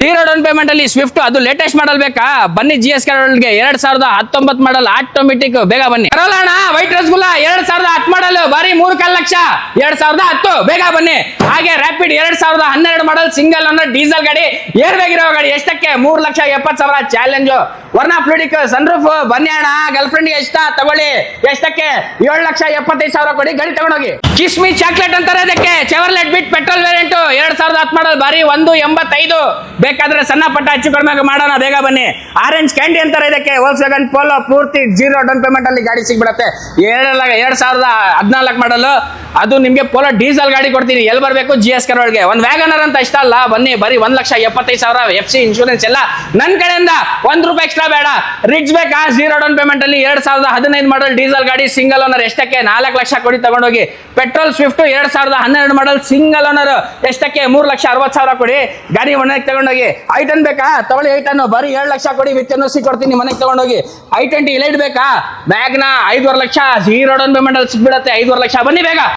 0 down payment ಅಲ್ಲಿ Swift ಅದು latest model ಬೇಕಾ? ಬನ್ನಿ GS ಗೆ 2019 ಮಾಡಲ್ ಆಟೋಮೆಟಿಕ್, ಬೇಗ ಬನ್ನಿ. ಕರೋಲಾಣ ವೈಟ್ ರಸಗುಲ್ಲಾ 2010 ಮಾಡಲ್ ಬಾರಿ 3.5 ಲಕ್ಷ, 2010, ಬೇಗ ಬನ್ನಿ. ಹಾಗೆ rapid 2012 model single owner diesel ಗಾಡಿ, ಏರ್ ಬ್ಯಾಗ್ ಇರೋ ಗಾಡಿ ಎಷ್ಟಕ್ಕೆ? 3,70,000 ಚಾಲೆಂಜ್. ವರ್ನಾ ಫ್ಲೂಡಿಕ್ ಸನ್ರೂಫ್, ಬನ್ನಿ ಅಣ್ಣ ಗರ್ಲ್ ಫ್ರೆಂಡ್ ಎಷ್ಟ ತಗೊಳ್ಳಿ, ಎಷ್ಟಕ್ಕೆ? 7,75,000 ಕೊಡಿ, ಗಾಡಿ ತಗೊಂಡೋಗಿ. ಕಿಸ್ಮಿ ಚಾಕ್ಲೇಟ್ ಅಂತಾರೆ ಅದಕ್ಕೆ. ಚೆವರ್ಲೆಟ್ ಬಿಟ್ ಪೆಟ್ರೋಲ್ ವೇರಿಯಂಟ್ 2010 ಮಾಡಲ್ ಬಾರಿ 1.85, ಬೇಕಾದ್ರೆ ಸಣ್ಣ ಪಟ್ಟ ಹೆಚ್ಚು ಕಡಿಮೆ ಮಾಡೋಣ, ಬೇಗ ಬನ್ನಿ. ಆರೆಂಜ್ ಕ್ಯಾಂಡಿ ಅಂತಾರೆ ಇದಕ್ಕೆ. ವೋಲ್ಕ್ಸ್ವ್ಯಾಗನ್ ಪೋಲೋ ಪೂರ್ತಿ 0 ಡೌನ್ ಪೇಮೆಂಟ್ ಅಲ್ಲಿ ಗಾಡಿ ಸಿಗ್ಬಿಡತ್ತೆ. 2014 ಮಾಡಲ್, ಅದು ನಿಮ್ಗೆ ಪೋಲೋ ಡೀಸೆಲ್ ಗಾಡಿ ಕೊಡ್ತೀನಿ. ಎಲ್ಲಿ ಬರಬೇಕು? GS ಗೆ. ಒಂದು ವ್ಯಾಗನರ್ ಅಂತ ಇಷ್ಟ ಅಲ್ಲ, ಬನ್ನಿ. ಬರೀ 1,75,000 FC ಇನ್ಶೂರೆನ್ಸ್ ಎಲ್ಲ ನನ್ನ ಕಡೆಯಿಂದ, ₹1 ಎಕ್ಸ್ಟ್ರಾ ಬೇಡ. ರಿಡ್ಜ್ ಬೇಕಾ? 0 ಡೌನ್ ಪೇಮೆಂಟ್ ಅಲ್ಲಿ 2015 ಮಾಡಲ್ ಡೀಸೆಲ್ ಗಾಡಿ ಸಿಂಗಲ್ ಓನರ್ ಎಷ್ಟಕ್ಕೆ? 4 ಲಕ್ಷ ಕೊಡಿ, ತಗೊಂಡೋಗಿ. Petrol Swift 2012 model single owner ಎಷ್ಟಕ್ಕೆ? 3,60,000 ಕೊಡಿ, ಗಾಡಿ ಮನೆಗೆ ತಗೊಂಡೋಗಿ. ಐಟನ್ ಬೇಕಾ? ತಗೊಳ್ಳಿ ಐಟನ್, ಬರೀ 7 ಲಕ್ಷ ಕೊಡಿ, ವಿತ್ NOC ಕೊಡ್ತೀನಿ, ಮನೆಗೆ ತಗೊಂಡೋಗಿ. i20 ಇಲೈಟ್ ಬೇಕಾ? ಬ್ಯಾಗ್ನ 5.5 ಲಕ್ಷ 0 ಡೌನ್ ಪೇಮೆಂಟ್ ಅಲ್ಲಿ ಸಿಗ್ಬಿಡತ್ತೆ, 5.5 ಲಕ್ಷ, ಬನ್ನಿ ಬೇಗ.